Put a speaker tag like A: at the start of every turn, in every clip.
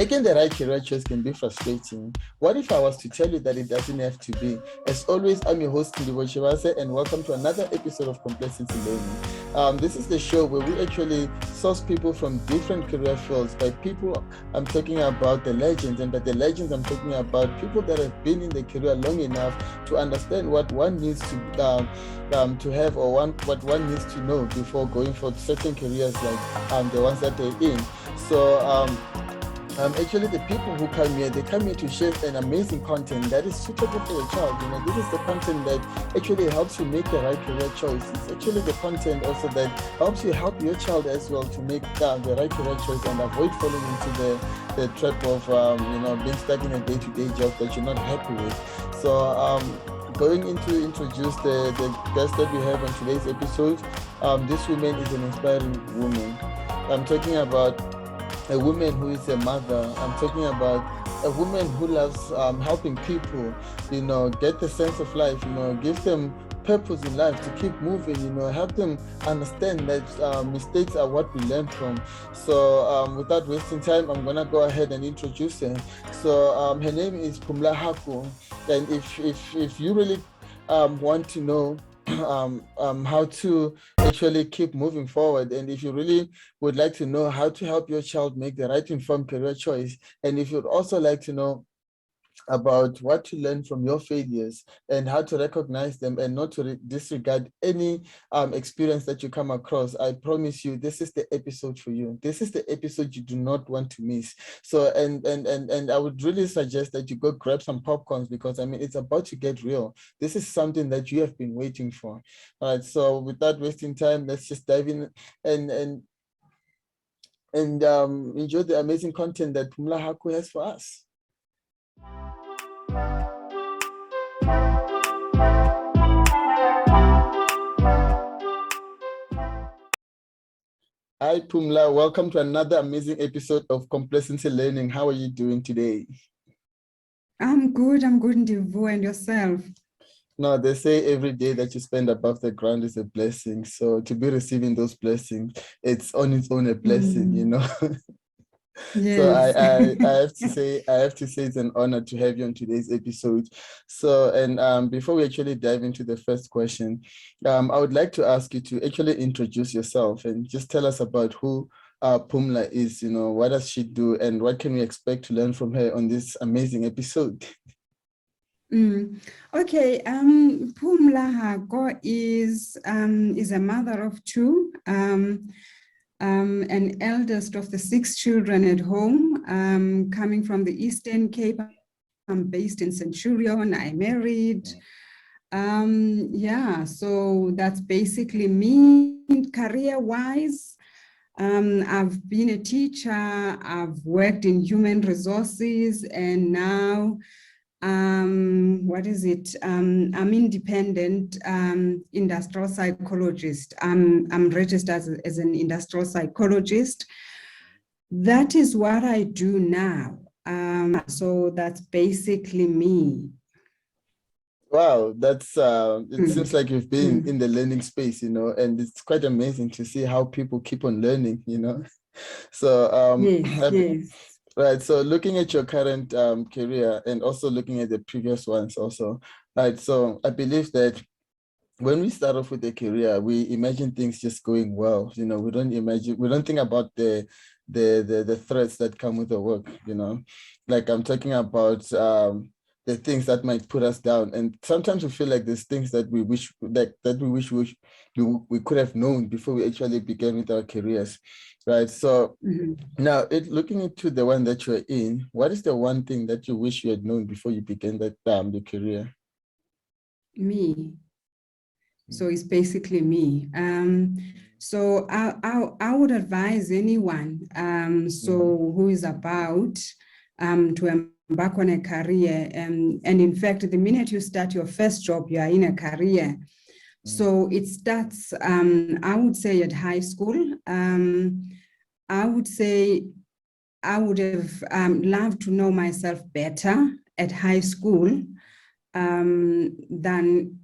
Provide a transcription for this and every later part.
A: Making the right career choice can be frustrating. What if I was to tell you that it doesn't have to be? As always, I'm your host, Ndibo Shivase, and welcome to another episode of Complacency Learning. This is the show where we actually source people from different career fields. By people, I'm talking about the legends, and by the legends, I'm talking about people that have been in the career long enough to understand what one needs to have, or what one needs to know before going for certain careers like the ones that they're in. So actually, the people who come here, they come here to share an amazing content that is suitable for your child. This is the content that actually helps you make the right career choice. It's actually the content also that helps you help your child as well to make the right career choice and avoid falling into the trap of being stuck in a day-to-day job that you're not happy with. So going into introduce the guest that we have on today's episode. This woman is an inspiring woman. I'm talking about a woman who is a mother. I'm talking about a woman who loves helping people, get the sense of life, give them purpose in life to keep moving, help them understand that mistakes are what we learn from. So without wasting time, I'm gonna go ahead and introduce her. So her name is Pumla Hako, and if you really want to know how to actually keep moving forward, and if you really would like to know how to help your child make the right informed career choice, and if you'd also like to know about what to learn from your failures and how to recognize them and not to disregard any experience that you come across, I promise you this is the episode for you. This is the episode you do not want to miss. So and I would really suggest that you go grab some popcorns, because it's about to get real. This is something that you have been waiting for. All right, so without wasting time, let's just dive in and enjoy the amazing content that Pumla Hako has for us. Hi, Pumla. Welcome to another amazing episode of Complacency Learning. How are you doing today?
B: I'm good, Ndivo, and yourself?
A: No, they say every day that you spend above the ground is a blessing. So to be receiving those blessings, it's on its own a blessing,
B: Yes.
A: So I have to say it's an honor to have you on today's episode. So, and before we actually dive into the first question, I would like to ask you to actually introduce yourself and just tell us about who Pumla is. What does she do, and what can we expect to learn from her on this amazing episode?
B: Okay, Pumla Hako is a mother of two. An eldest of the 6 children at home, coming from the Eastern Cape. I'm based in Centurion. I married. So that's basically me. Career-wise, I've been a teacher. I've worked in human resources, and now I'm independent industrial psychologist. I'm registered as an industrial psychologist. That is what I do now. So that's basically me.
A: Wow, that's it seems like you've been in the learning space, and it's quite amazing to see how people keep on learning, So
B: yes.
A: Right. So looking at your current career and also looking at the previous ones also, right? So I believe that when we start off with a career, we imagine things just going well. We don't think about the threats that come with the work. Like I'm talking about the things that might put us down, and sometimes we feel like there's things that we wish we could have known before we actually began with our careers. Right. So now, looking into the one that you're in, what is the one thing that you wish you had known before you began that the career?
B: Me. So it's basically me. So I would advise anyone who is about to embark on a career, and in fact, the minute you start your first job, you are in a career. So it starts, I would say, at high school. I would say I would have loved to know myself better at high school than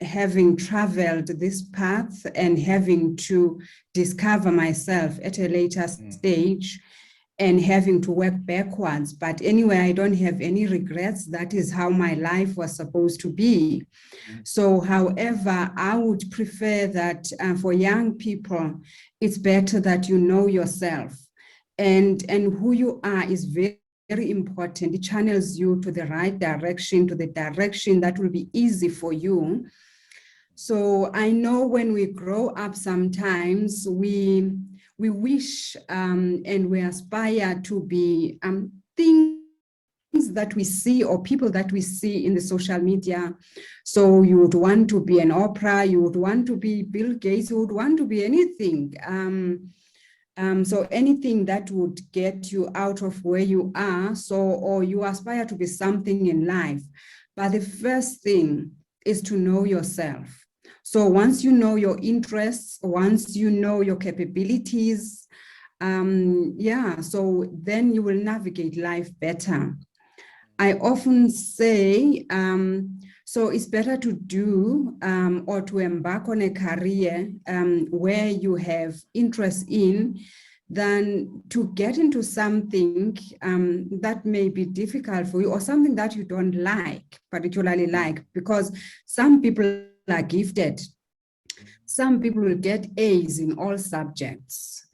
B: having traveled this path and having to discover myself at a later stage. and having to work backwards. But anyway, I don't have any regrets. That is how my life was supposed to be. So, however, I would prefer that for young people, it's better that you know yourself, and who you are is very important. It channels you to the right direction, to the direction that will be easy for you. So I know when we grow up, sometimes we wish and we aspire to be things that we see or people that we see in the social media. So you would want to be an Oprah, you would want to be Bill Gates, you would want to be anything. So anything that would get you out of where you are, or you aspire to be something in life. But the first thing is to know yourself. So once you know your interests, once you know your capabilities, so then you will navigate life better. I often say, so it's better to do or to embark on a career where you have interest in than to get into something that may be difficult for you or something that you don't particularly like, because some people are gifted. Some people will get A's in all subjects.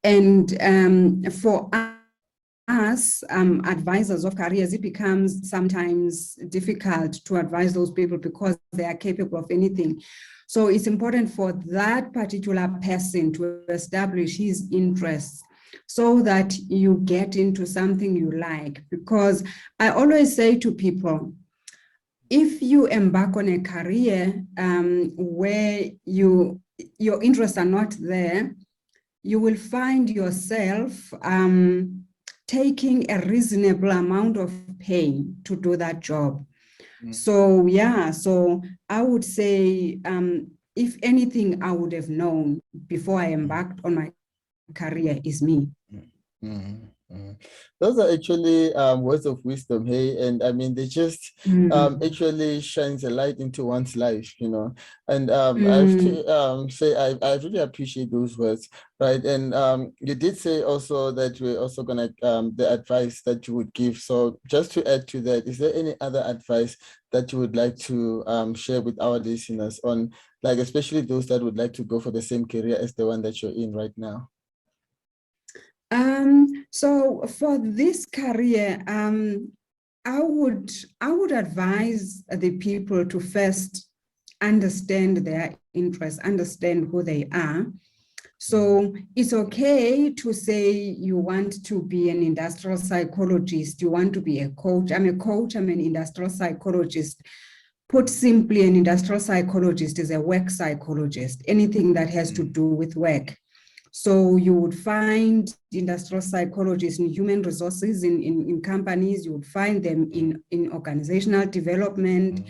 B: And for us, advisors of careers, it becomes sometimes difficult to advise those people because they are capable of anything. So it's important for that particular person to establish his interests so that you get into something you like. Because I always say to people, if you embark on a career where your interests are not there, you will find yourself taking a reasonable amount of pay to do that job. So so I would say, if anything I would have known before I embarked on my career is me.
A: Those are actually words of wisdom, hey, and I mean they just actually shines a light into one's life, you know. And I have to say I really appreciate those words, right? And you did say also that we're also gonna the advice that you would give. So just to add to that, is there any other advice that you would like to share with our listeners on, like, especially those that would like to go for the same career as the one that you're in right now?
B: So for this career, I would advise the people to first understand their interests, understand who they are. So it's okay to say you want to be an industrial psychologist, you want to be a coach. I'm a coach, I'm an industrial psychologist. Put simply, an industrial psychologist is a work psychologist, anything that has to do with work. So you would find industrial psychologists in human resources in companies, you would find them in organizational development,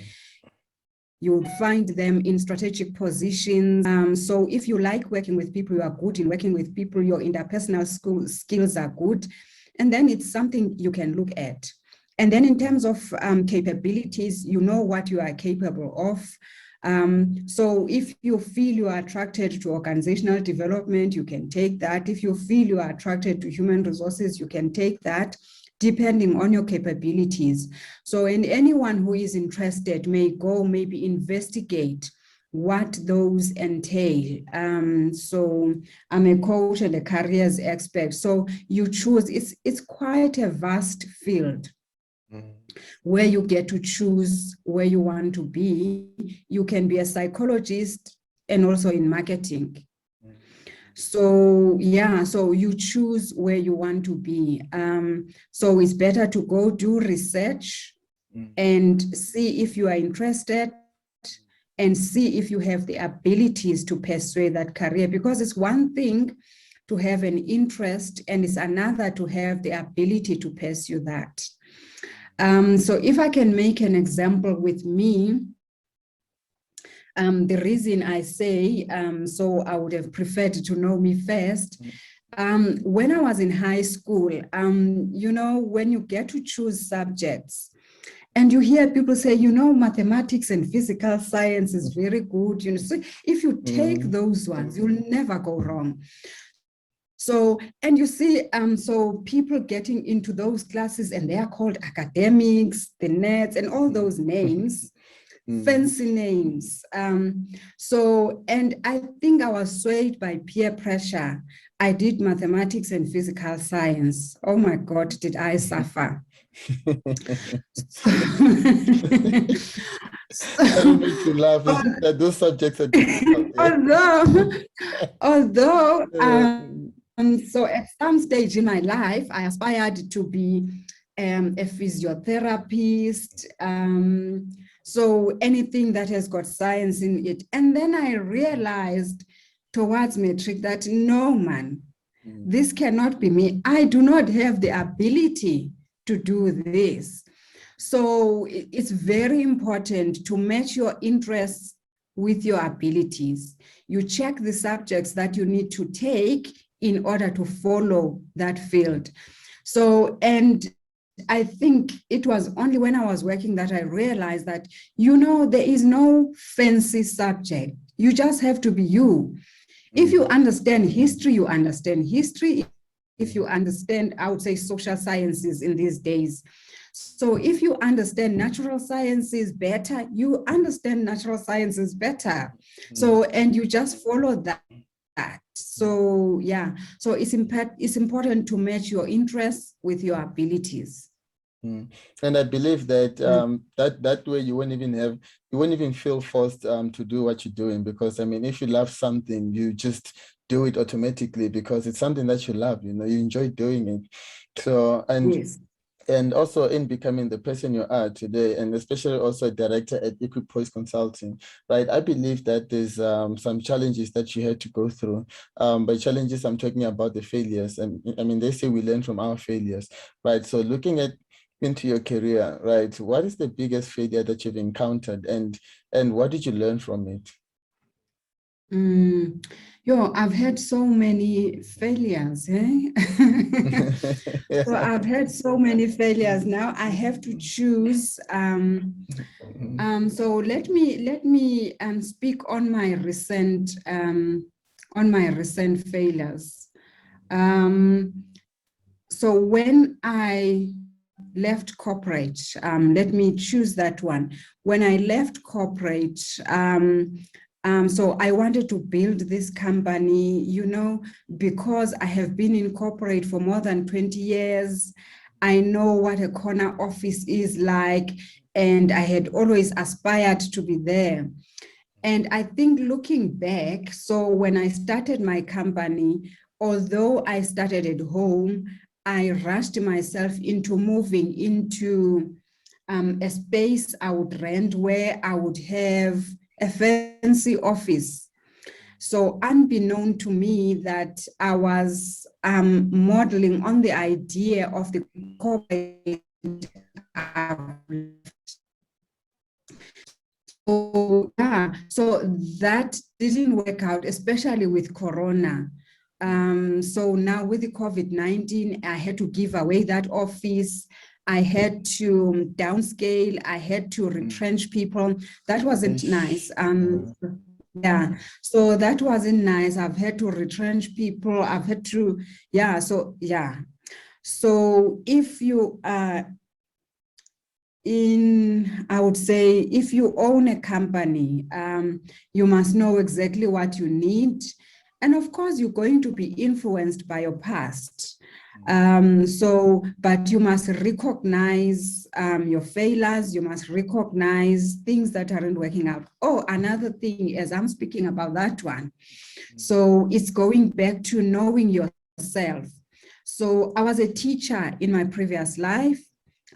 B: you would find them in strategic positions. So if you like working with people, you are good in working with people, your interpersonal skills are good, and then it's something you can look at. And then in terms of capabilities, you know what you are capable of. So if you feel you are attracted to organizational development, you can take that. If you feel you are attracted to human resources, you can take that, depending on your capabilities. So, and anyone who is interested may go, maybe investigate what those entail. So I'm a coach and a careers expert. So you choose, it's quite a vast field where you get to choose where you want to be. You can be a psychologist and also in marketing. So so you choose where you want to be. So it's better to go do research and see if you are interested and see if you have the abilities to pursue that career, because it's one thing to have an interest and it's another to have the ability to pursue that. So if I can make an example with me, the reason I say, so I would have preferred to know me first. When I was in high school, you know, when you get to choose subjects and you hear people say, you know, mathematics and physical science is very good. You know, so if you take those ones, you'll never go wrong. So, and you see, so people getting into those classes and they are called academics, the nerds, and all those names, fancy names. So, and I think I was swayed by peer pressure. I did mathematics and physical science. Oh my God, did I suffer?
A: I don't make you laugh. It's just that those subjects are difficult.
B: although so at some stage in my life, I aspired to be a physiotherapist. So anything that has got science in it. And then I realized towards matric that no, man, this cannot be me. I do not have the ability to do this. So it's very important to match your interests with your abilities. You check the subjects that you need to take in order to follow that field. So, and I think it was only when I was working that I realized that, you know, there is no fancy subject. You just have to be you. If you understand history, you understand history. If you understand, I would say, social sciences in these days. So if you understand natural sciences better, you understand natural sciences better. So, and you just follow that. So yeah, so it's important to match your interests with your abilities.
A: And I believe that that way you won't even feel forced to do what you're doing, because I mean, if you love something, you just do it automatically because it's something that you love, you know, you enjoy doing it. So, and also in becoming the person you are today, and especially also a director at Equipoise Consulting, right? I believe that there's some challenges that you had to go through. By challenges, I'm talking about the failures. And I mean, they say we learn from our failures, right? So looking into your career, right? What is the biggest failure that you've encountered, and what did you learn from it?
B: I've had so many failures. So I've had so many failures. Now I have to choose. So let me speak on my recent failures. So when I left corporate, let me choose that one. When I left corporate, so I wanted to build this company, you know, because I have been in corporate for more than 20 years. I know what a corner office is like, and I had always aspired to be there. And I think looking back, so when I started my company, although I started at home, I rushed myself into moving into a space I would rent where I would have a fancy office. So unbeknown to me that I was modeling on the idea of the corporate. So yeah, so that didn't work out, especially with Corona. So now with the COVID-19, I had to give away that office. I had to downscale. I had to retrench people. That wasn't nice. Yeah, so that wasn't nice. I've had to retrench people. I've had to, yeah, so yeah. So if you are I would say, if you own a company, you must know exactly what you need. And of course, you're going to be influenced by your past. But you must recognize your failures. You must recognize things that aren't working out. Oh, another thing, as I'm speaking about that one. So it's going back to knowing yourself. So I was a teacher in my previous life.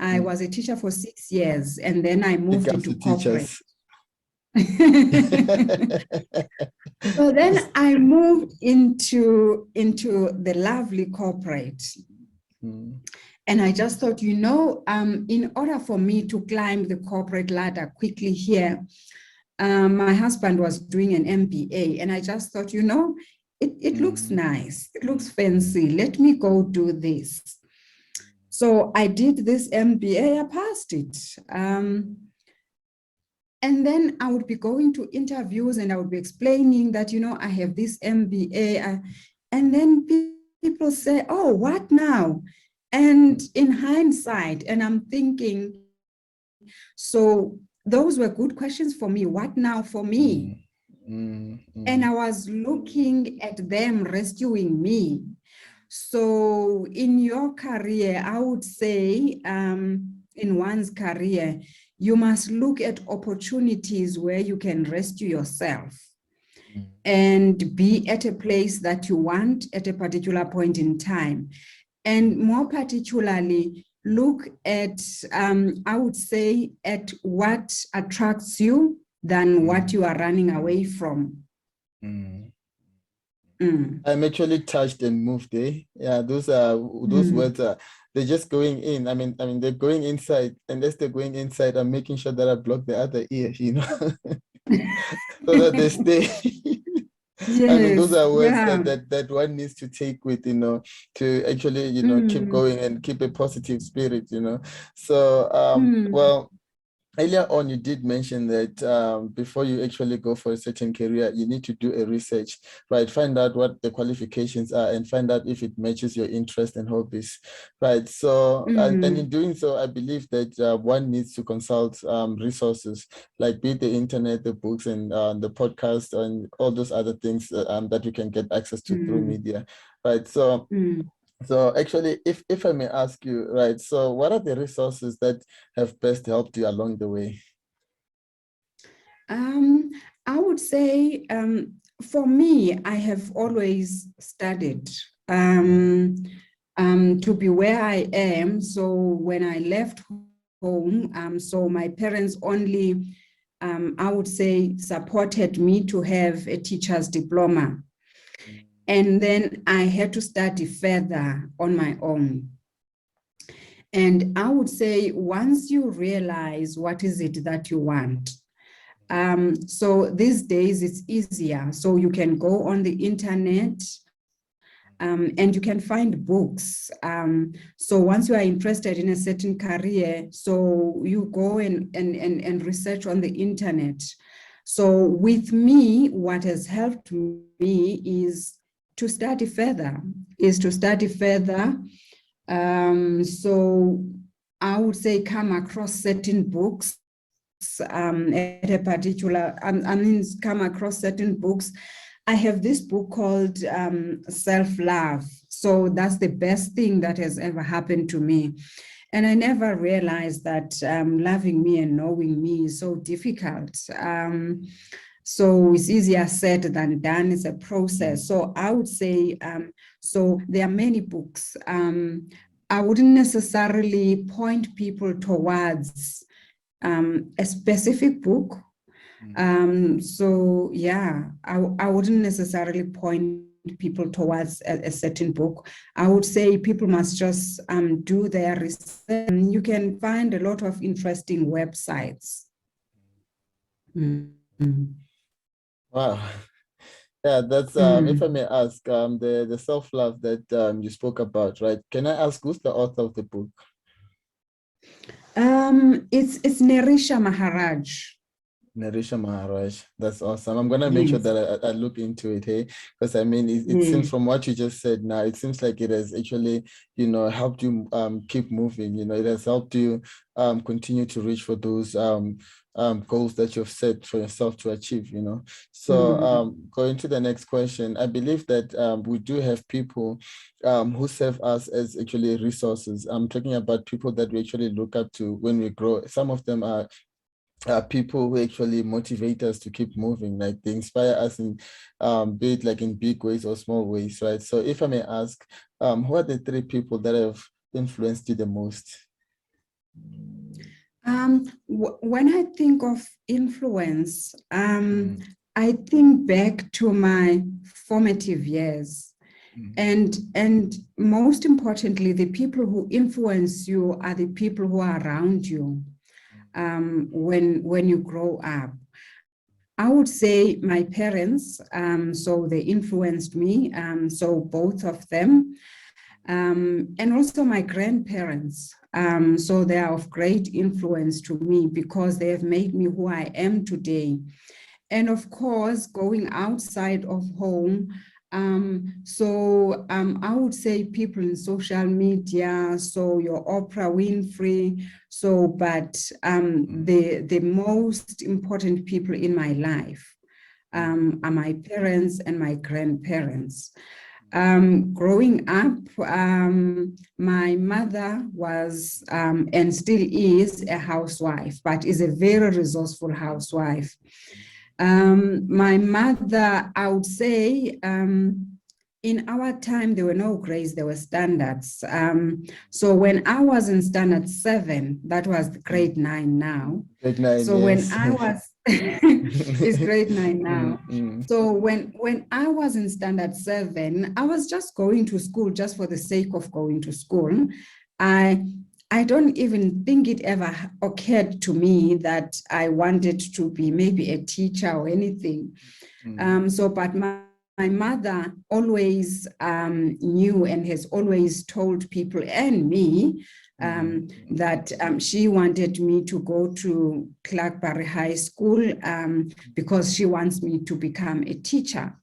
B: I was a teacher for 6 years, and then I moved into corporate. So then I moved into the lovely corporate. And I just thought, you know, in order for me to climb the corporate ladder quickly here, my husband was doing an MBA, and I just thought, you know, it looks nice, it looks fancy. Let me go do this. So I did this MBA, I passed it. And then I would be going to interviews and I would be explaining that, you know, I have this MBA. And then people say, oh, what now? And in hindsight, and I'm thinking, so those were good questions for me. What now for me? And I was looking at them rescuing me. So in your career, I would say, in one's career, you must look at opportunities where you can rescue yourself and be at a place that you want at a particular point in time. And more particularly, look at, I would say, at what attracts you than what you are running away from.
A: I'm actually touched and moved, eh? Yeah, those words are, they're just going in. I mean, they're going inside. Unless they're going inside, I'm making sure that I block the other ear, so that they stay. I mean, those
B: Yes,
A: are words
B: yeah.
A: that one needs to take with, to actually, keep going and keep a positive spirit, So, well, earlier on, you did mention that before you actually go for a certain career, you need to do a research, right? Find out what the qualifications are and find out if it matches your interest and hobbies, right? So, and in doing so, I believe that one needs to consult resources, like be it the internet, the books, and the podcast, and all those other things that you can get access to through media, right? So actually, if I may ask you, right, so what are the resources that have best helped you along the way?
B: I would say, for me, I have always studied to be where I am. So when I left home, so my parents only, I would say, supported me to have a teacher's diploma. And then I had to study further on my own. And I would say, once you realize what is it that you want, so these days it's easier. So you can go on the internet and you can find books. So once you are interested in a certain career, so you go and research on the internet. So with me, what has helped me is to study further, so I would say come across certain books at a particular, come across certain books. I have this book called Self-Love. So that's the best thing that has ever happened to me. And I never realized that loving me and knowing me is so difficult. So it's easier said than done. It's a process. So I would say, so there are many books. I wouldn't necessarily point people towards a specific book. So yeah, I wouldn't necessarily point people towards a certain book. I would say people must just do their research. You can find a lot of interesting websites.
A: Wow. Yeah, that's if I may ask, the self-love that you spoke about, right? Can I ask who's the author of the book?
B: It's Nerisha Maharaj.
A: Narisha Maharaj. That's awesome. I'm gonna make sure that I look into it, hey, because I mean, it seems from what you just said now, it seems like it has actually, helped you keep moving. It has helped you continue to reach for those goals that you've set for yourself to achieve. So going to the next question, I believe that we do have people who serve us as actually resources. I'm talking about people that we actually look up to when we grow. Some of them are people who actually motivate us to keep moving, like they inspire us in be it like in big ways or small ways, right? So if I may ask, who are the three people that have influenced you the most?
B: When I think of influence, I think back to my formative years. And most importantly, the people who influence you are the people who are around you when you grow up. I would say my parents, so they influenced me, so both of them, and also my grandparents. So they are of great influence to me because they have made me who I am today. And of course, going outside of home, I would say people in social media, so your Oprah Winfrey, but the most important people in my life are my parents and my grandparents. Growing up, my mother was and still is a housewife, but is a very resourceful housewife. My mother, I would say, in our time, there were no grades, there were standards. So when I was in standard 7, that was grade 9 now.
A: Grade 9,
B: so
A: yes.
B: when I was, it's grade 9 now. So when I was in standard 7, I was just going to school just for the sake of going to school. I don't even think it ever occurred to me that I wanted to be maybe a teacher or anything. But my mother always knew and has always told people and me that she wanted me to go to Clarkberry High School because she wants me to become a teacher.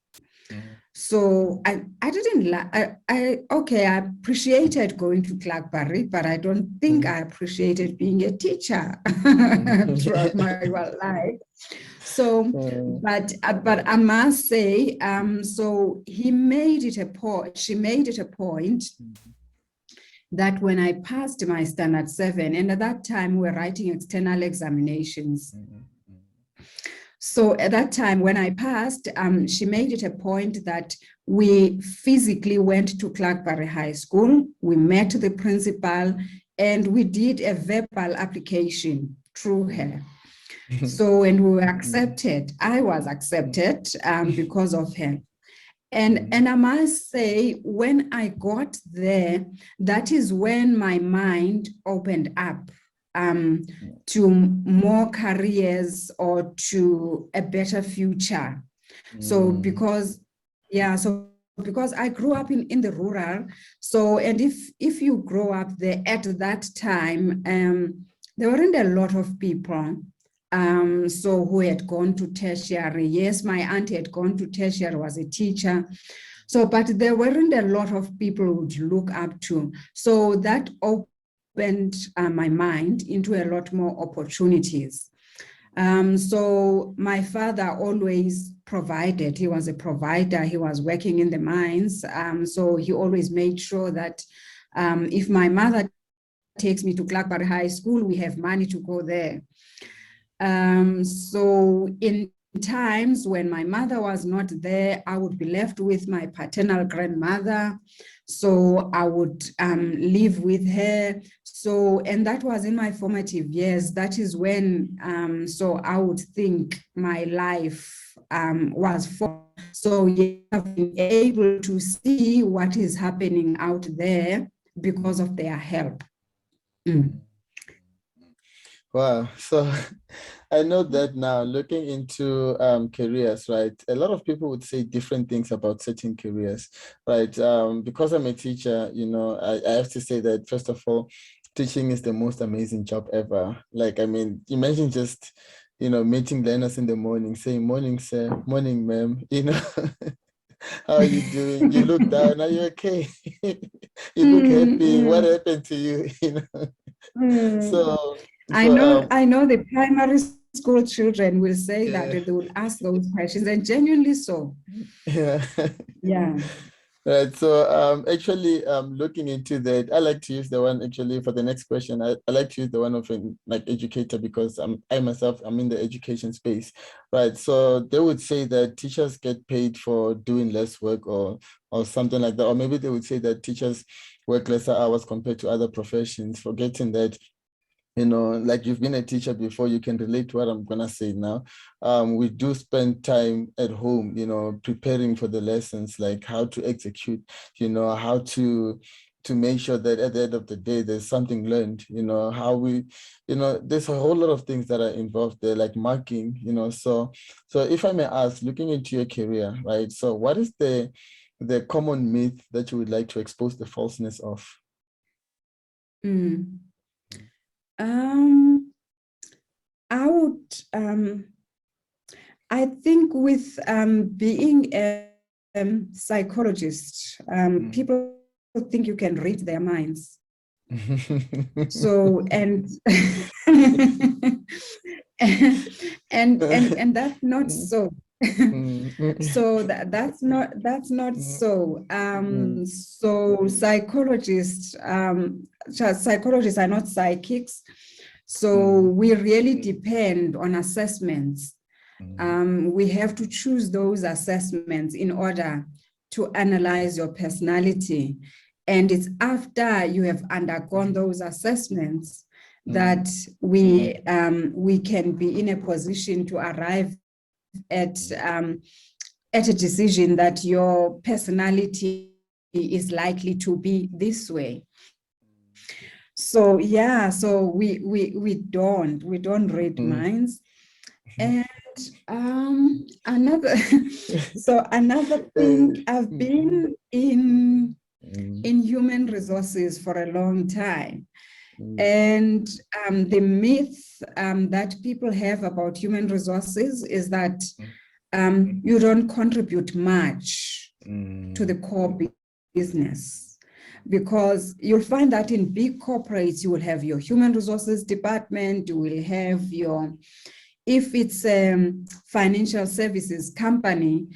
B: So I didn't I appreciated going to Clarkberry, but I don't think I appreciated being a teacher throughout my life. So, but I must say, so she made it a point that when I passed my standard 7, and at that time we were writing external examinations. So at that time when I passed, she made it a point that we physically went to Clarkberry High School. We met the principal and we did a verbal application through her. So, and we were accepted. I was accepted because of her. And I must say, when I got there, that is when my mind opened up to more careers or to a better future. So because I grew up in the rural, so, and if you grow up there at that time, there weren't a lot of people who had gone to tertiary. Yes, my auntie had gone to tertiary, was a teacher. So, but there weren't a lot of people who would look up to. So that opened my mind into a lot more opportunities. So my father always provided. He was a provider. He was working in the mines. So he always made sure that if my mother takes me to Clarkberry High School, we have money to go there. So in times when my mother was not there, I would be left with my paternal grandmother. So I would live with her. So, and that was in my formative years. That is when, so I would think my life was for. So you have been able to see what is happening out there because of their help.
A: Wow. So I know that now, looking into careers, right? A lot of people would say different things about certain careers, right? Because I'm a teacher, you know, I have to say that, first of all, teaching is the most amazing job ever. Like, I mean, imagine just, you know, meeting learners in the morning, saying, "Morning, sir," "Morning, ma'am," you know. How are you doing? You look down. Are you okay? You look happy. What happened to you? You know. So
B: I know the primary school children will say that they will ask those questions, and genuinely so.
A: Yeah.
B: Yeah.
A: Right. So actually looking into that, I like to use the one actually for the next question. I like to use the one of an like educator because I myself I'm in the education space. Right. So they would say that teachers get paid for doing less work or something like that. Or maybe they would say that teachers work lesser hours compared to other professions, forgetting that, you know, like you've been a teacher before, you can relate to what I'm gonna say now. We do spend time at home, you know, preparing for the lessons, like how to execute, you know, how to make sure that at the end of the day there's something learned, you know, how we, you know, there's a whole lot of things that are involved there, like marking, you know. So if I may ask, looking into your career, right? So what is the common myth that you would like to expose the falseness of?
B: I would, I think with being a psychologist, people think you can read their minds. So, and and that's not so. So that's not so. So psychologists are not psychics. So we really depend on assessments. We have to choose those assessments in order to analyze your personality. And it's after you have undergone those assessments that we can be in a position to arrive at a decision that your personality is likely to be this way. So yeah, so we don't read minds. And another thing, I've been in human resources for a long time. And the myth that people have about human resources is that you don't contribute much to the core business. Because you'll find that in big corporates, you will have your human resources department, you will have your, if it's a financial services company,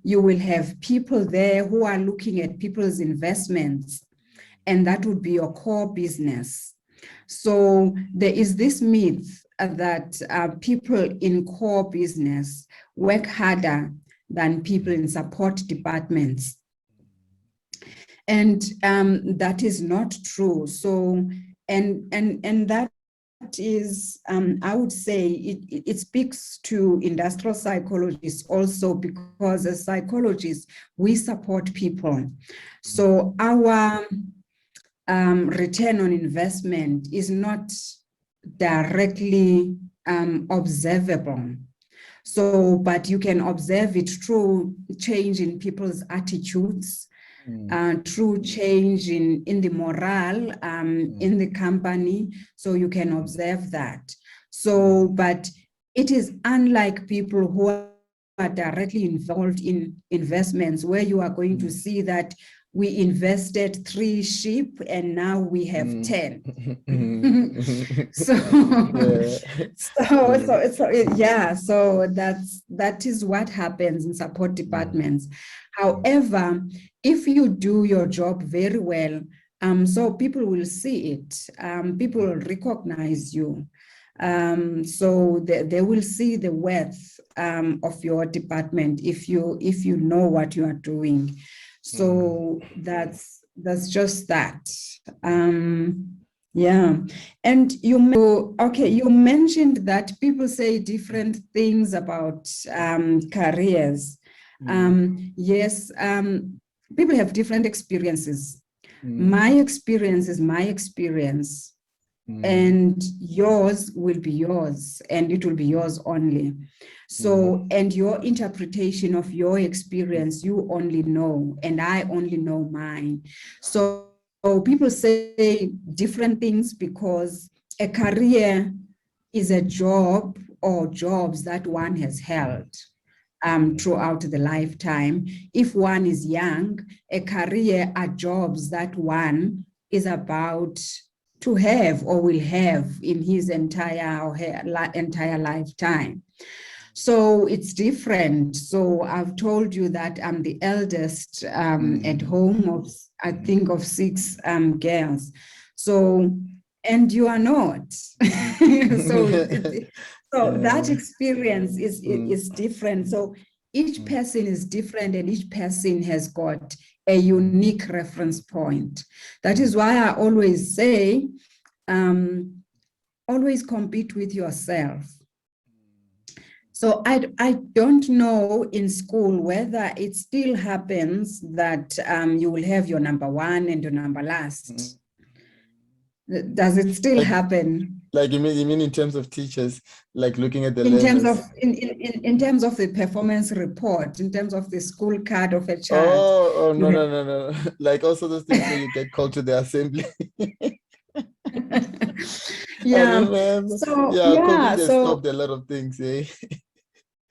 B: you will have people there who are looking at people's investments, and that would be your core business. So there is this myth that people in core business work harder than people in support departments. And that is not true. So, and that is, I would say, it speaks to industrial psychologists also, because as psychologists, we support people. So our return on investment is not directly observable. So, but you can observe it through change in people's attitudes, through change in the morale in the company. So you can observe that. So, but it is unlike people who are directly involved in investments, where you are going to see that we invested 3 sheep and now we have 10. So that is what happens in support departments. However, if you do your job very well, so people will see it, people will recognize you. So they will see the worth of your department if you know what you are doing. So that's just that. Yeah. And you mentioned that people say different things about careers. Yes, people have different experiences. My experience is my experience, and yours will be yours, and it will be yours only. So, and your interpretation of your experience, you only know, and I only know mine. So people say different things because a career is a job or jobs that one has held throughout the lifetime. If one is young, a career are jobs that one is about to have or will have in his entire lifetime. So it's different. So I've told you that I'm the eldest at home of, I think, of 6 girls. So, and you are not. So that experience is different. So each person is different, and each person has got a unique reference point. That is why I always say, always compete with yourself. So I don't know in school whether it still happens that you will have your number 1 and your number last. Does it still happen?
A: Like you mean in terms of teachers, like looking at the
B: in
A: levels?
B: terms of in terms of the performance report, in terms of the school card of a child?
A: Oh no. Like also those things where you get called to the assembly.
B: Yeah.
A: I mean,
B: So
A: yeah,
B: yeah,
A: COVID has
B: so
A: stopped a lot of things, eh?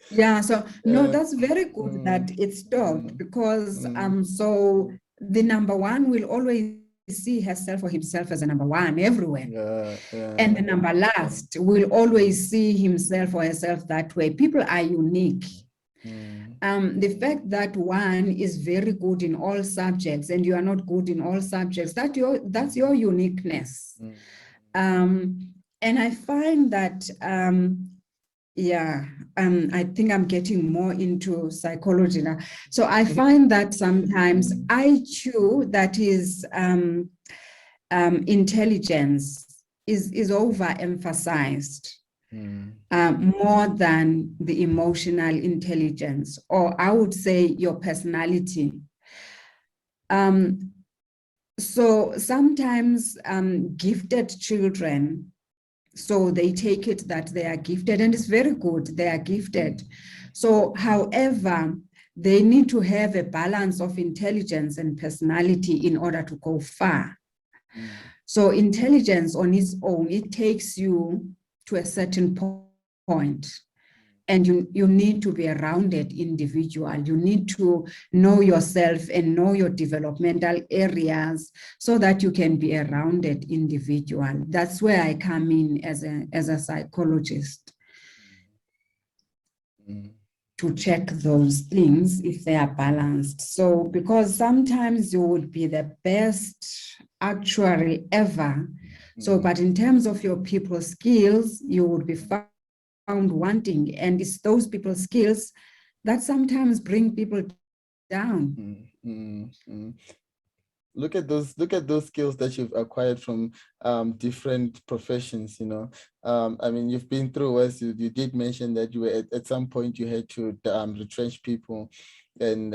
B: Yeah, so no,
A: Uh,
B: that's very good that
A: mm,
B: it stopped,
A: mm,
B: because
A: mm,
B: so the number one will always see herself or himself as a number one everywhere.
A: yeah,
B: And
A: yeah.
B: the number last will always see himself or herself that way. People are unique.
A: Mm,
B: The fact that one is very good in all subjects and you are not good in all subjects, that's your uniqueness.
A: mm,
B: And I find that yeah, I think I'm getting more into psychology now. So I find that sometimes
A: mm,
B: IQ, that is intelligence, is overemphasized
A: mm,
B: more than the emotional intelligence, or I would say your personality. So sometimes gifted children, so they take it that they are gifted, and it's very good, they are gifted. So, however, they need to have a balance of intelligence and personality in order to go far.
A: mm,
B: So, intelligence on its own, it takes you to a certain point. And you need to be a rounded individual. You need to know yourself and know your developmental areas so that you can be a rounded individual. That's where I come in as a psychologist,
A: mm,
B: to check those things if they are balanced. So, because sometimes you would be the best actuary ever. So,
A: mm,
B: but in terms of your people skills, you would be found wanting. And it's those people skills that sometimes bring people down.
A: mm, mm, mm. Look at those skills that you've acquired from different professions, you know. I mean, you've been through, as you did mention that you were at some point you had to retrench people and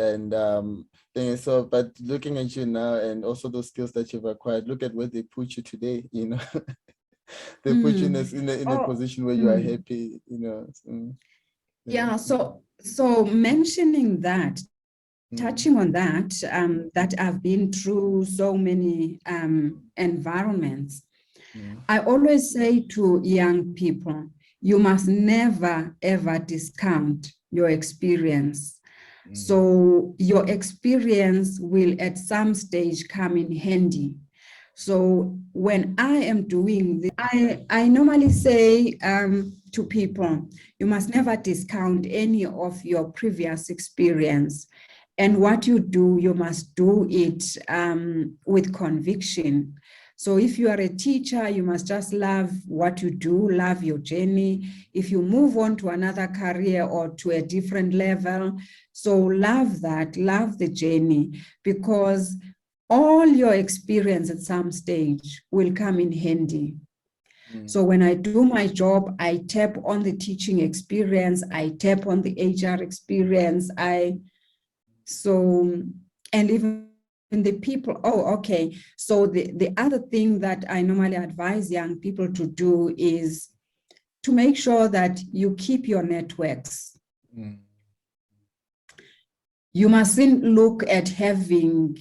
A: things. So but looking at you now and also those skills that you've acquired, look at where they put you today, you know. They put you in
B: Mm.
A: a
B: Oh,
A: position where you are
B: mm.
A: happy, you know. Yeah.
B: Yeah. So mentioning that,
A: Mm,
B: touching on that, that I've been through so many environments.
A: mm,
B: I always say to young people, you must never ever discount your experience.
A: mm,
B: So your experience will at some stage come in handy. So when I am doing this, I normally say to people, you must never discount any of your previous experience. And what you do, you must do it with conviction. So if you are a teacher, you must just love what you do, love your journey. If you move on to another career or to a different level, so love that, love the journey, because all your experience at some stage will come in handy.
A: mm,
B: So when I do my job, I tap on the teaching experience, I tap on the HR experience, and even the people, oh, okay. So the other thing that I normally advise young people to do is to make sure that you keep your networks.
A: mm,
B: You mustn't look at having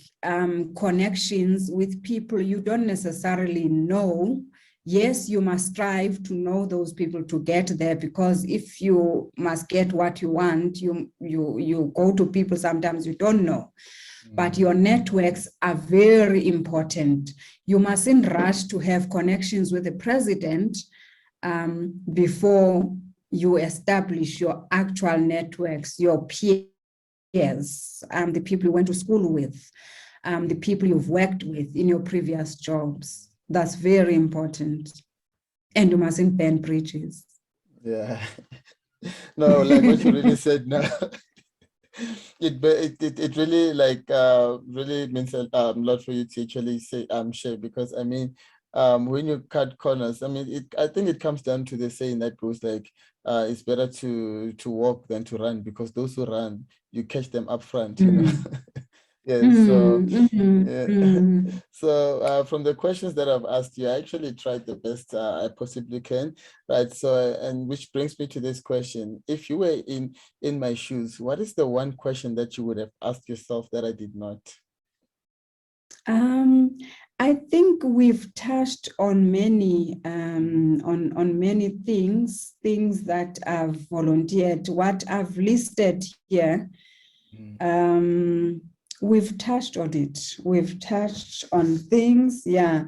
B: connections with people you don't necessarily know. Yes, you must strive to know those people to get there, because if you must get what you want, you go to people sometimes you don't know. But
A: mm,
B: your networks are very important. You mustn't rush to have connections with the president before you establish your actual networks, your peers, the people you went to school with, the people you've worked with in your previous jobs. That's very important. And you mustn't burn bridges.
A: yeah. No, like what you really said now. It really like really means a lot for you to actually say share, because I mean when you cut corners, I mean I think it comes down to the saying that goes like it's better to walk than to run, because those who run you catch them up front, you know.
B: Mm.
A: Yeah, so
B: Mm, mm,
A: yeah.
B: mm.
A: So from the questions that I've asked you, I actually tried the best I possibly can, right? So and which brings me to this question: if you were in my shoes, what is the one question that you would have asked yourself that I did not?
B: Um, I think we've touched on many on many things that I've volunteered. What I've listed here, we've touched on it. We've touched on things, yeah.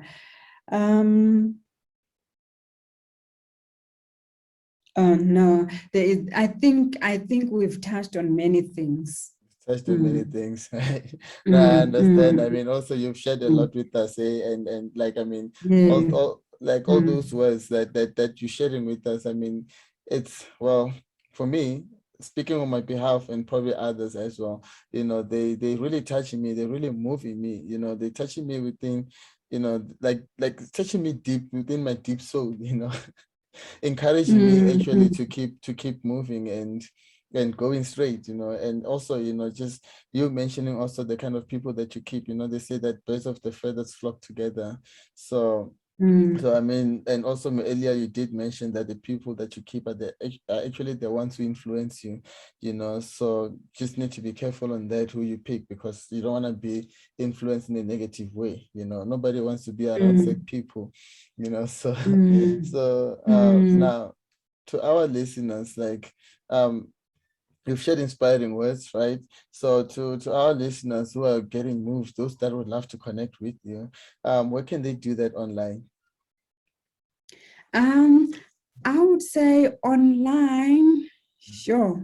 B: Oh no, I think we've touched on many things.
A: Touched on many things. No, I understand. I mean, also you've shared a lot with us, and like, I mean, all like all those words that you're sharing with us. I mean, it's, well, for me, speaking on my behalf and probably others as well, you know, they really touching me. They're really moving me. You know, they're touching me within, you know, like touching me deep within my deep soul. You know, encouraging me actually to keep moving and going straight, you know. And also, you know, just you mentioning also the kind of people that you keep, you know, they say that birds of the feathers flock together. So I mean, and also earlier you did mention that the people that you keep are actually the ones who influence you, you know. So just need to be careful on that, who you pick, because you don't want to be influenced in a negative way. You know, nobody wants to be around sick people, you know. So now to our listeners, like, you've shared inspiring words, right? So to our listeners who are getting moved, those that would love to connect with you, where can they do that online?
B: I would say online, sure.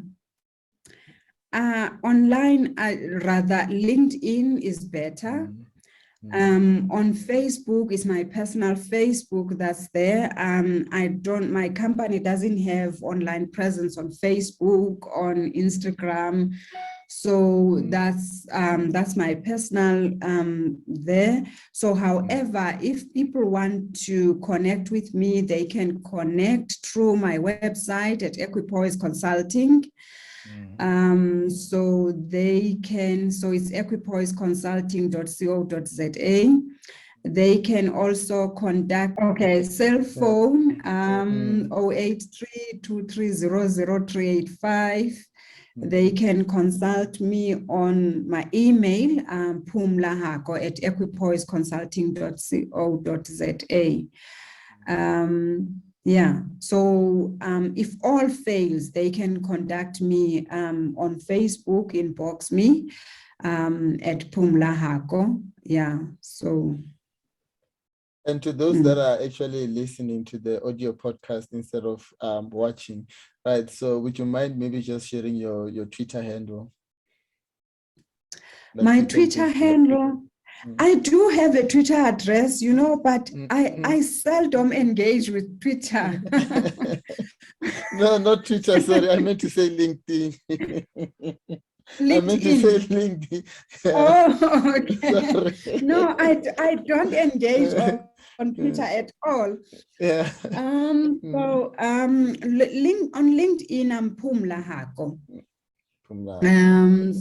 B: Online, rather LinkedIn is better. On Facebook is my personal Facebook that's there. My company doesn't have online presence on Facebook, on Instagram. So that's my personal there. So however, if people want to connect with me, they can connect through my website at Equipoise Consulting. So they can, so it's equipoiseconsulting.co.za. They can also contact, cell phone, 083-230-0385. They can consult me on my email, Pumla Hako at equipoiseconsulting.co.za. Yeah, so if all fails, they can contact me on Facebook, inbox me at Pumla Hako. Yeah, so.
A: And to those that are actually listening to the audio podcast instead of watching, right? So would you mind maybe just sharing your Twitter handle?
B: Like my Twitter handle, I do have a Twitter address, you know, but I seldom engage with Twitter.
A: No, not Twitter, sorry. I meant to say LinkedIn. I meant to say LinkedIn.
B: Yeah. Oh, okay. Sorry. No, I don't engage on Twitter at all.
A: Yeah.
B: So on LinkedIn, I'm Pumla Hako.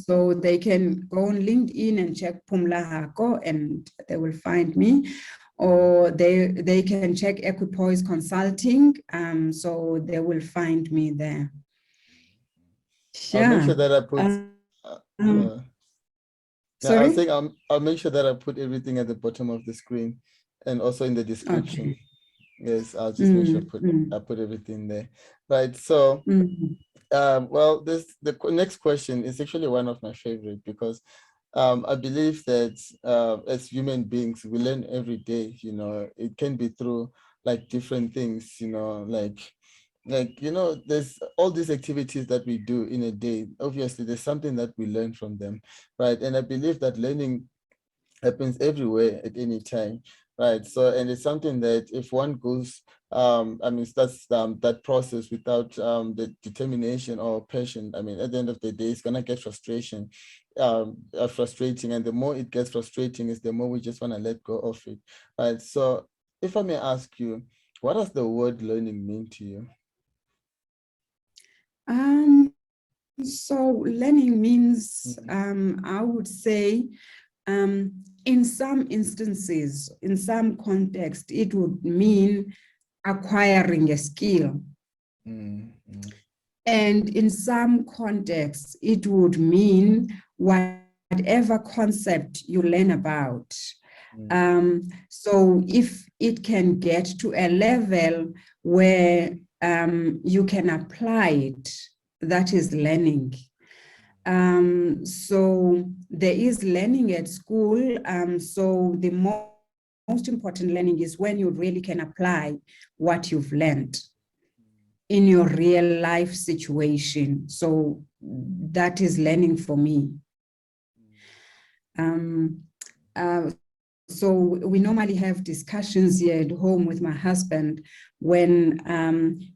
B: So they can go on LinkedIn and check Pumla Hako and they will find me, or they can check Equipoise Consulting, so they will find me there.
A: I'll make sure that I put
B: sorry?
A: I was saying I'll make sure that I put everything at the bottom of the screen and also in the description. Okay. Yes, I'll just make sure I put everything there. Right. So well, the next question is actually one of my favorite, because I believe that as human beings, we learn every day. You know, it can be through like different things, you know, like, you know, there's all these activities that we do in a day. Obviously, there's something that we learn from them, right? And I believe that learning happens everywhere at any time, right? So, and it's something that if one goes, I mean, starts that process without the determination or passion, I mean, at the end of the day, it's gonna get frustrating, and the more it gets frustrating, is the more we just want to let go of it, right? So, if I may ask you, what does the word learning mean to you?
B: So learning means, I would say, in some instances, in some context, it would mean acquiring a skill. And in some contexts, it would mean whatever concept you learn about. So if it can get to a level where you can apply it, that is learning. So there is learning at school. So the most important learning is when you really can apply what you've learned in your real life situation. So that is learning for me. So we normally have discussions here at home with my husband when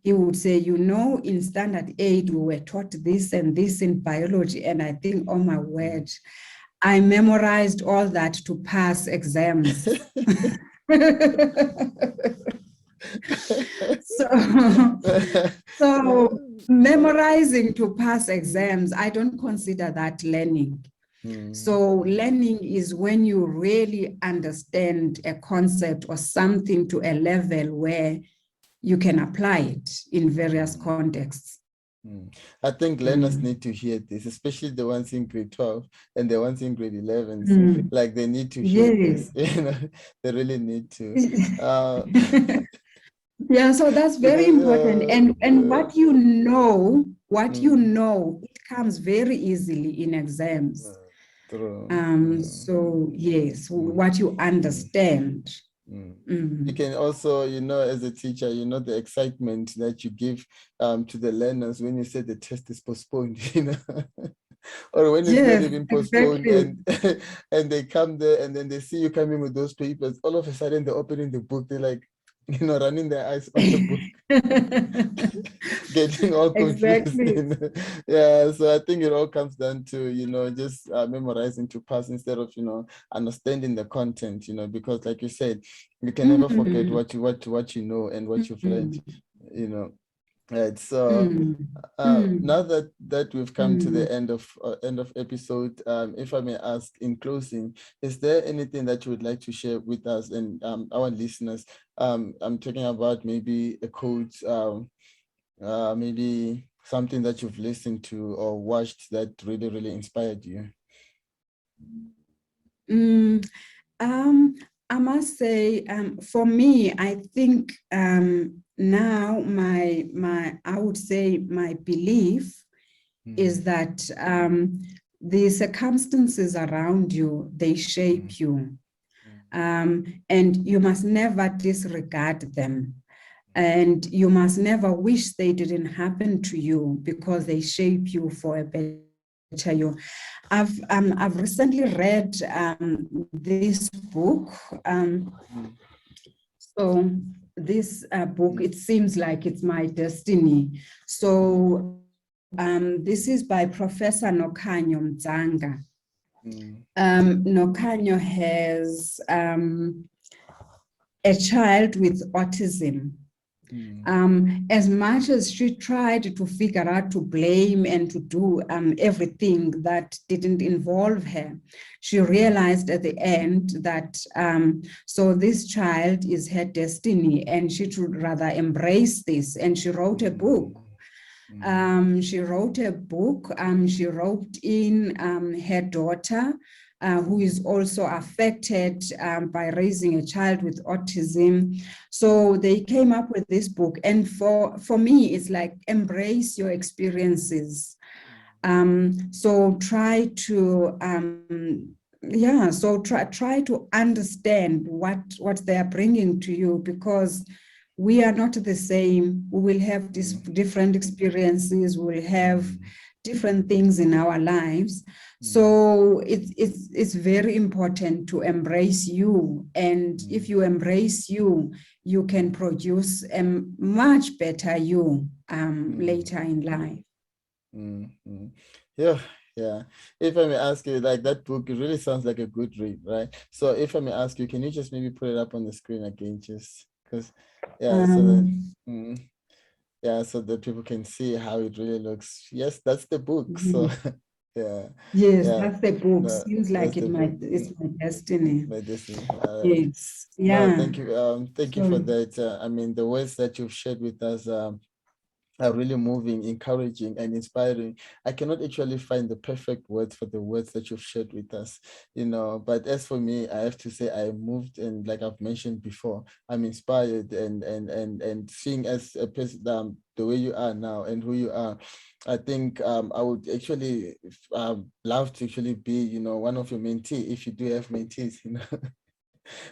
B: he would say, in standard 8, we were taught this and this in biology. And I think, oh my word, I memorized all that to pass exams. So memorizing to pass exams, I don't consider that learning. So learning is when you really understand a concept or something to a level where you can apply it in various contexts.
A: I think learners need to hear this, especially the ones in grade 12 and the ones in grade 11. Like they need to hear this. They really need to.
B: Yeah, so that's very important. And what you know, it comes very easily in exams. So yes, what you understand.
A: You can also, as a teacher, the excitement that you give to the learners when you say the test is postponed, or when it's not even postponed,
B: exactly.
A: and they come there and then they see you coming with those papers. All of a sudden they're opening the book. They're like, running their eyes on the book, getting all confused.
B: Exactly.
A: Yeah, so I think it all comes down to, just memorizing to pass instead of, understanding the content, because like you said, you can never forget what you know and what you've learned, Right. So now that we've come to the end of episode, if I may ask in closing, is there anything that you would like to share with us and our listeners? I'm talking about maybe a quote, maybe something that you've listened to or watched that really, really inspired you.
B: I must say, for me, I think now I would say my belief is that the circumstances around you, they shape you, and you must never disregard them. And you must never wish they didn't happen to you because they shape you for a better you. I've recently read this book. So this book, it seems like it's my destiny. So this is by Professor Nokhanyo Mdzanga. Nokhanyo has a child with autism. As much as she tried to figure out to blame and to do everything that didn't involve her, she realized at the end that so this child is her destiny and she should rather embrace this. And she wrote a book. She wrote in her daughter, who is also affected by raising a child with autism. So they came up with this book. And for me, it's like, embrace your experiences. So try to, try to understand what they are bringing to you, because we are not the same. We will have different experiences. We will have different things in our lives. So it's very important to embrace you. And if you embrace you, you can produce a much better you later in life.
A: Yeah. If I may ask you, like, that book, it really sounds like a good read, right? So if I may ask you, can you just maybe put it up on the screen again, just because, so that people can see how it really looks. Yes, that's the book. So yeah.
B: Yes, that's the book. Seems like it's my destiny.
A: My destiny.
B: Yes.
A: No,
B: Yeah.
A: thank you. Thank you for that. I mean, the words that you've shared with us, are really moving, encouraging, and inspiring. I cannot actually find the perfect words for the words that you've shared with us, But as for me, I have to say I am moved, and like I've mentioned before, I'm inspired, and seeing as a person, the way you are now and who you are. I think I would actually love to actually be, one of your mentee if you do have mentees,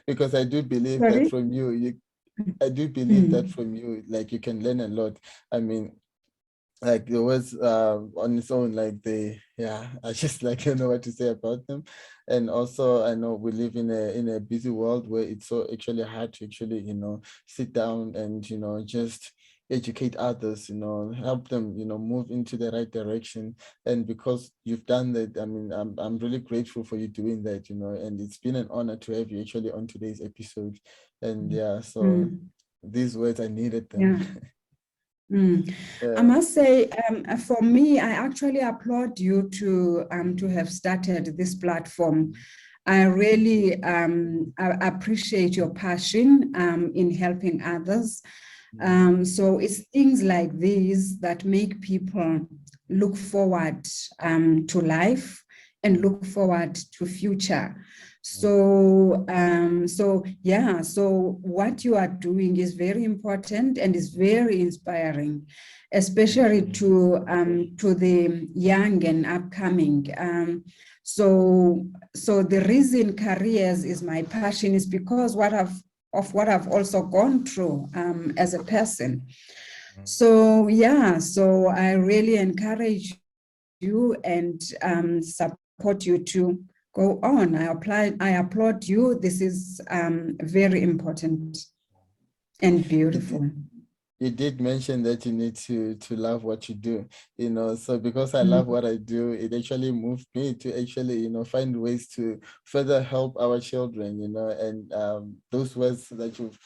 A: because I do believe that
B: Sorry?
A: from you, I do believe that
B: Mm.
A: from you, like you can learn a lot. I mean, like the words on its own, like I just like don't know what to say about them. And also I know we live in a busy world where it's so actually hard to actually, sit down and, just educate others, help them, move into the right direction. And because you've done that, I mean, I'm really grateful for you doing that, and it's been an honor to have you actually on today's episode. And yeah, so
B: Mm.
A: these words, I needed them.
B: Yeah. Mm. I
A: Yeah.
B: must say, for me, I actually applaud you to have started this platform. I really I appreciate your passion in helping others. So it's things like these that make people look forward to life and look forward to future. So yeah, so what you are doing is very important and is very inspiring, especially to the young and upcoming. So the reason careers is my passion is because what I've also gone through as a person. So yeah, so I really encourage you and support you to go on. I applaud you. This is very important and
A: You,
B: beautiful.
A: you did mention that you need to love what you do, so because I love
B: Mm,
A: what I do, it actually moved me to actually, find ways to further help our children, and those words that you've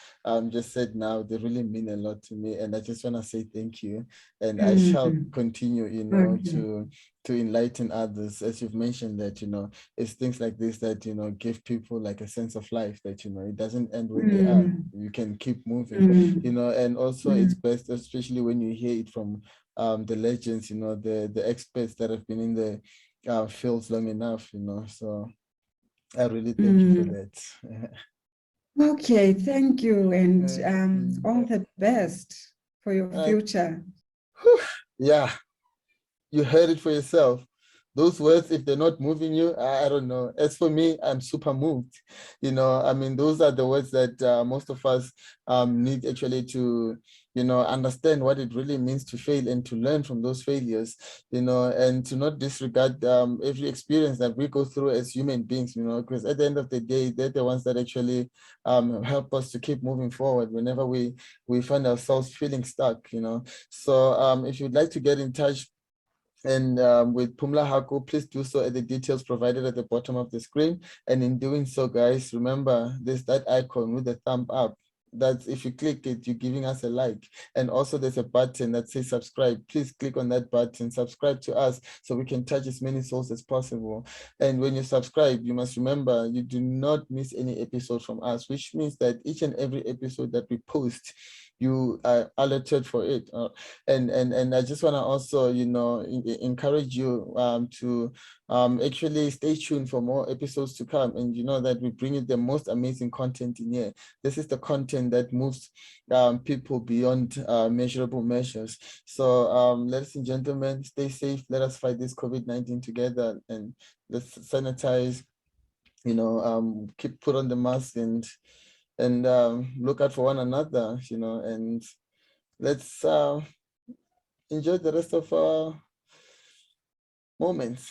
A: just said now, they really mean a lot to me, and I just want to say thank you. And I shall
B: mm,
A: continue,
B: okay.
A: to enlighten others, as you've mentioned that, it's things like this that, give people like a sense of life, that, it doesn't end where they are.
B: Mm,
A: You can keep moving,
B: mm,
A: and also it's
B: mm,
A: best, especially when you hear it from the legends, the experts that have been in the fields long enough, so I really thank you for
B: mm.
A: that.
B: Okay, thank you, and
A: Mm.
B: all the best for your
A: Uh,
B: future.
A: whew, yeah, you heard it for yourself. Those words, if they're not moving you, I don't know. As for me, I'm super moved. I mean, those are the words that most of us need actually to, understand what it really means to fail and to learn from those failures, and to not disregard every experience that we go through as human beings, because at the end of the day, they're the ones that actually help us to keep moving forward whenever we find ourselves feeling stuck, So if you'd like to get in touch and with Pumla Hako, please do so at the details provided at the bottom of the screen. And in doing so, guys, remember there's that icon with the thumb up. That's if you click it, you're giving us a like. And also there's a button that says subscribe. Please click on that button, subscribe to us so we can touch as many souls as possible. And when you subscribe, you must remember you do not miss any episode from us, which means that each and every episode that we post, you are alerted for it. And I just want to also, encourage you to actually stay tuned for more episodes to come. And you know that we bring you the most amazing content in here. This is the content that moves people beyond measurable measures. So, ladies and gentlemen, stay safe. Let us fight this COVID-19 together, and let's sanitize. Keep put on the mask and look out for one another. And let's enjoy the rest of our moments.